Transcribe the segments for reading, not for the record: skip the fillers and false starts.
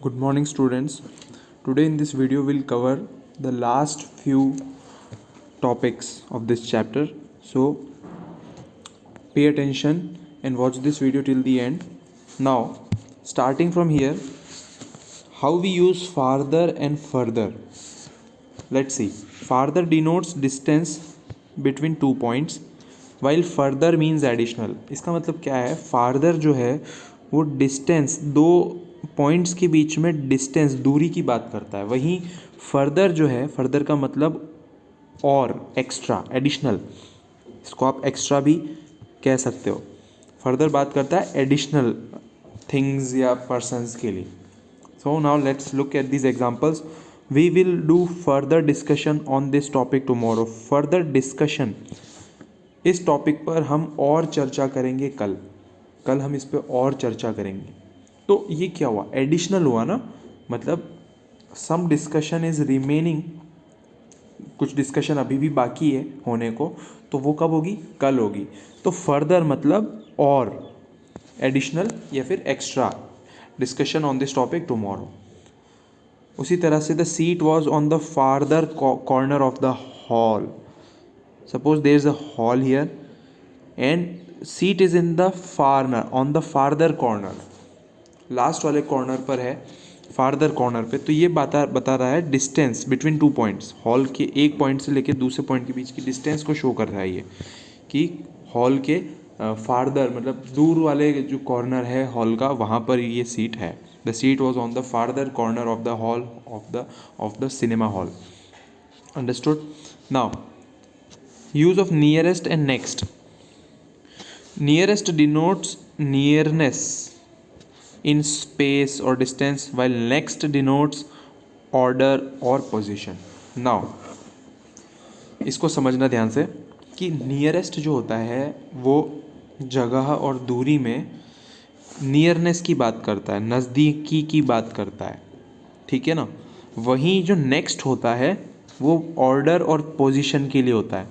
Good morning, students. Today in this video we'll cover the last few topics of this chapter. So pay attention and watch this video till the end. Now, starting from here, how we use farther and further. Let's see. Farther denotes distance between 2 points while further means additional. इसका मतलब क्या है? farther जो है वो distance दो points के बीच में डिस्टेंस दूरी की बात करता है. वहीं फर्दर जो है, फर्दर का मतलब और, एक्स्ट्रा, एडिशनल. इसको आप एक्स्ट्रा भी कह सकते हो. फर्दर बात करता है एडिशनल थिंग्स या पर्सन्स के लिए. So now let's look at this examples. We will do further discussion on this topic tomorrow. Further discussion, इस टॉपिक पर हम और चर्चा करेंगे कल हम इस पर और चर्चा करेंगे. तो ये क्या हुआ? एडिशनल हुआ ना, मतलब सम डिस्कशन इज रिमेनिंग. कुछ डिस्कशन अभी भी बाकी है होने को, तो वो कब होगी? कल होगी. तो फर्दर मतलब और, एडिशनल या फिर extra discussion on this topic tomorrow. उसी तरह से the seat was on the farther corner of the hall. Suppose there is a hall here and seat is in the farther, on the farther corner. Last वाले corner पर है, farther corner पे. तो ये बता रहा है डिस्टेंस बिटवीन 2 पॉइंट्स. हॉल के एक पॉइंट से लेकर दूसरे पॉइंट के बीच की डिस्टेंस को शो कर रहा है ये, कि हॉल के फार्दर मतलब दूर वाले जो कॉर्नर है हॉल का, वहाँ पर ये सीट है. The seat was on the farther corner of the hall of the cinema hall. Understood? Now use of nearest and next. Nearest denotes nearness in space or distance while next denotes order or position. Now इसको समझना ध्यान से कि nearest जो होता है वो जगह और दूरी में नियरनेस की बात करता है, नज़दीकी की बात करता है. ठीक है ना? वहीं जो नेक्स्ट होता है वो ऑर्डर और पोजीशन के लिए होता है,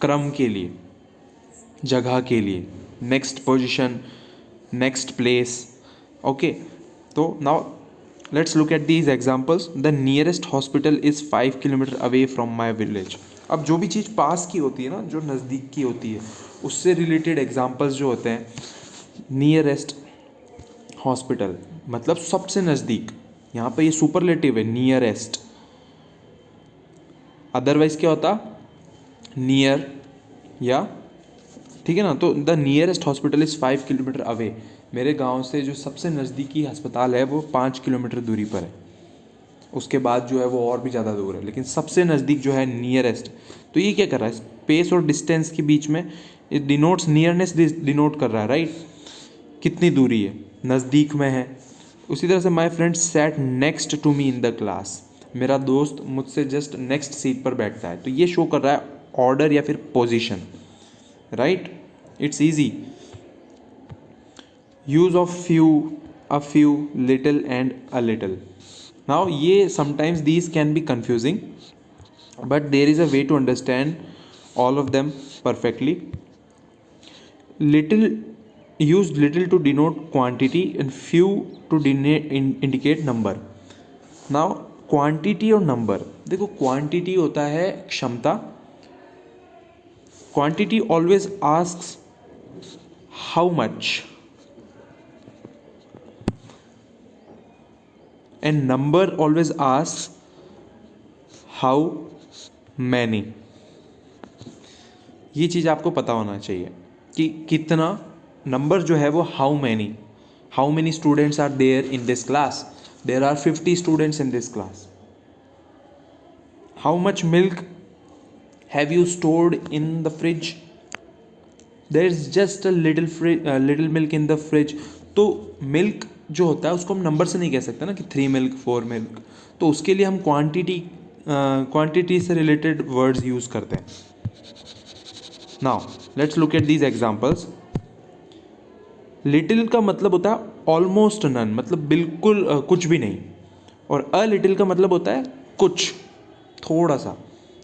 क्रम के लिए, जगह के लिए. Next position, next place. Okay, so now let's look at these examples. The nearest hospital is 5 kilometer away from my village. अब जो भी चीज़ पास की होती है ना, जो नज़दीक की होती है, उससे रिलेटेड एग्जाम्पल्स जो होते हैं. नियरेस्ट हॉस्पिटल मतलब सबसे नज़दीक. यहाँ पे ये सुपरलेटिव है, नियरेस्ट. अदरवाइज क्या होता? नियर या, ठीक है ना. तो the nearest hospital is 5 kilometre away. मेरे गांव से जो सबसे नज़दीकी अस्पताल है वो 5 किलोमीटर दूरी पर है. उसके बाद जो है वो और भी ज़्यादा दूर है, लेकिन सबसे नज़दीक जो है नियरेस्ट. तो ये क्या कर रहा है? स्पेस और डिस्टेंस के बीच में इट डिनोट्स, नियरनेस डिनोट कर रहा है, राइट? कितनी दूरी है, नज़दीक में है. उसी तरह से my friend sat next to me in the class. मेरा दोस्त मुझसे जस्ट नेक्स्ट सीट पर बैठता है. तो ये शो कर रहा है ऑर्डर या फिर position, right? It's easy. use of few, a few, little and a little. Now ये sometimes these can be confusing, but there is a way to understand all of them perfectly. Little, use little to denote quantity and few to indicate number. Now quantity और number, देखो quantity होता है क्षमता. Quantity always asks how much and number always asks how many. ये चीज़ आपको पता होना चाहिए कि कितना. नंबर जो है वो how many students are there in this class. There are 50 students in this class. How much milk have you stored in the fridge? There is just a little milk in the fridge. तो milk जो होता है उसको हम number से नहीं कह सकते ना, कि 3 मिल्क 4 मिल्क. तो उसके लिए हम क्वांटिटी से रिलेटेड वर्ड्स यूज़ करते हैं. Now let's look at these examples. Little का मतलब होता है ऑलमोस्ट नन, मतलब बिल्कुल कुछ भी नहीं. और अ लिटिल का मतलब होता है कुछ, थोड़ा सा,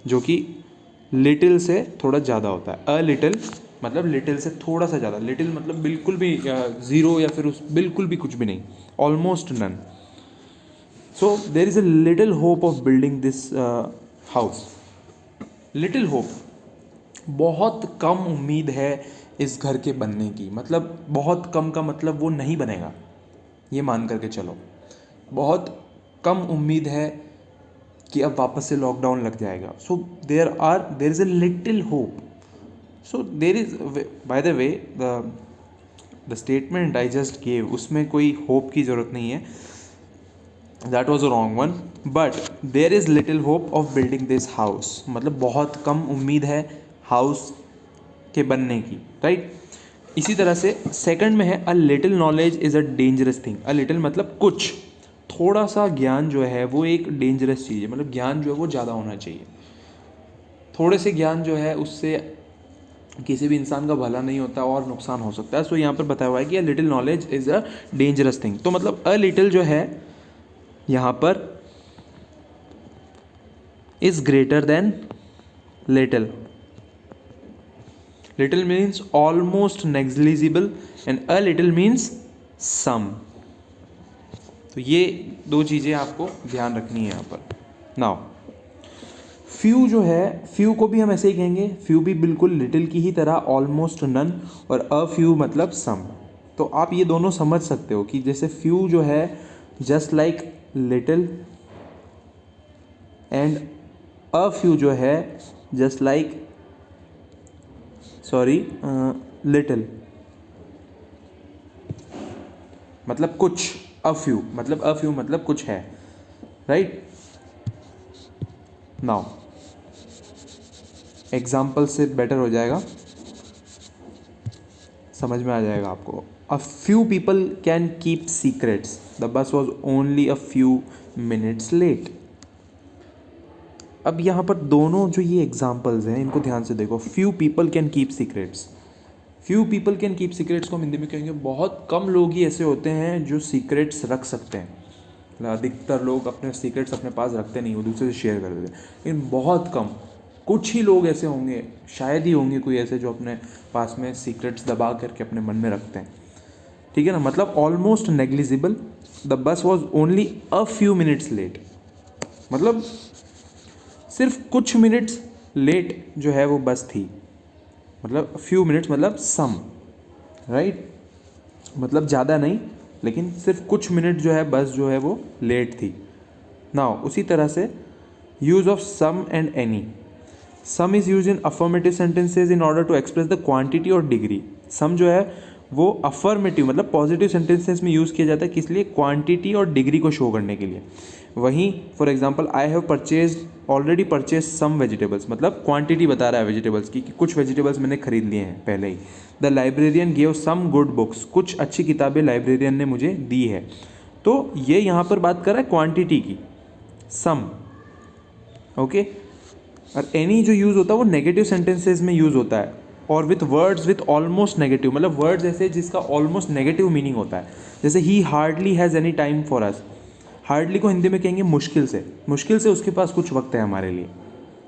जो कि लिटिल से थोड़ा ज़्यादा होता है. अ लिटिल मतलब लिटिल से थोड़ा सा ज़्यादा. लिटिल मतलब बिल्कुल भी ज़ीरो या फिर उस बिल्कुल भी कुछ भी नहीं, almost none. So there is a little hope of building this house. Little hope, बहुत कम उम्मीद है इस घर के बनने की. मतलब बहुत कम का मतलब वो नहीं बनेगा, ये मान करके चलो. बहुत कम उम्मीद है कि अब वापस से लॉकडाउन लग जाएगा. So there is a little hope. So there is, by the way, the statement I just gave, उसमें कोई होप की ज़रूरत नहीं है. That was a wrong one. But there is little hope of building this house. मतलब बहुत कम उम्मीद है हाउस के बनने की, राइट. इसी तरह से सेकंड में है अ little knowledge is a dangerous thing. A little मतलब कुछ, थोड़ा सा ज्ञान जो है वो एक डेंजरस चीज़ है. मतलब ज्ञान जो है वो ज़्यादा होना चाहिए. थोड़े से ज्ञान जो है उससे किसी भी इंसान का भला नहीं होता और नुकसान हो सकता है. सो यहाँ पर बताया हुआ है कि a little knowledge is a dangerous thing. तो मतलब अ लिटिल जो है यहाँ पर is greater than little. Little means almost negligible and a little means some. तो ये दो चीज़ें आपको ध्यान रखनी है यहाँ पर. नाउ फ्यू जो है, फ्यू को भी हम ऐसे ही कहेंगे. फ्यू भी बिल्कुल लिटिल की ही तरह, ऑलमोस्ट नन, और अ फ्यू मतलब सम. तो आप ये दोनों समझ सकते हो कि जैसे फ्यू जो है just like little, and a few जो है जस्ट लाइक, सॉरी, लिटिल मतलब कुछ. अ फ्यू मतलब कुछ है, राइट. नाउ एग्जाम्पल से बेटर हो जाएगा, समझ में आ जाएगा आपको. A few people can keep secrets, the bus was only a few minutes late. अब यहाँ पर दोनों जो ये एग्जाम्पल्स हैं इनको ध्यान से देखो. Few people can keep secrets, few people can keep secrets को हम हिंदी में कहेंगे बहुत कम लोग ही ऐसे होते हैं जो सीक्रेट्स रख सकते हैं. अधिकतर लोग अपने सीक्रेट्स अपने पास रखते नहीं, वो दूसरे से शेयर कर देते हैं. लेकिन बहुत कम, कुछ ही लोग ऐसे होंगे, शायद ही होंगे कोई ऐसे जो अपने पास में सीक्रेट्स दबा करके अपने मन में रखते हैं. ठीक है ना. मतलब almost negligible, the bus was only a few minutes late. मतलब सिर्फ कुछ मिनट्स लेट जो है वो बस थी. मतलब फ्यू मिनट्स मतलब सम, राइट. मतलब ज़्यादा नहीं, लेकिन सिर्फ कुछ मिनट जो है बस जो है वो लेट थी. नाउ उसी तरह से use of some and any. Some is use in affirmative sentences in order to express the quantity और डिग्री. सम जो है वो अफर्मेटिव मतलब पॉजिटिव सेंटेंसेस में यूज़ किया जाता है, किस लिए? क्वांटिटी और डिग्री को शो करने के लिए. वहीं for example I have already purchase some vegetables, मतलब क्वांटिटी बता रहा है वेजिटेबल्स की कि कुछ वेजिटेबल्स मैंने खरीद लिए हैं पहले ही. The librarian gave some good books, कुछ अच्छी किताबें लाइब्रेरियन ने मुझे दी है. तो ये यहाँ पर बात कर रहा है क्वांटिटी की, सम. ओके. और एनी जो यूज़ होता है वो नेगेटिव सेंटेंसेज में यूज़ होता है, और with words with almost negative, मतलब वर्ड्स ऐसे जिसका ऑलमोस्ट नेगेटिव मीनिंग होता है. जैसे ही hardly has any time for us. Hardly को हिंदी में कहेंगे मुश्किल से, मुश्किल से उसके पास कुछ वक्त है हमारे लिए,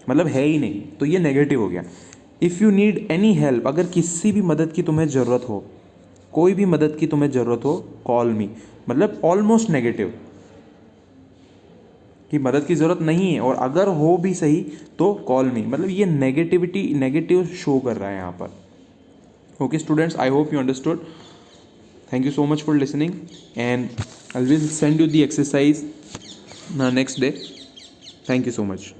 मतलब है ही नहीं, तो ये नेगेटिव हो गया. If you need any help, अगर किसी भी मदद की तुम्हें ज़रूरत हो, कोई भी मदद की तुम्हें ज़रूरत हो, कॉल मी, मतलब ऑलमोस्ट नेगेटिव कि मदद की ज़रूरत नहीं है, और अगर हो भी सही तो कॉल मी, मतलब ये नेगेटिव शो कर रहा है यहाँ पर. Okay students, I hope you understood. Thank you so much for listening, and I will send you the exercise next day. Thank you so much.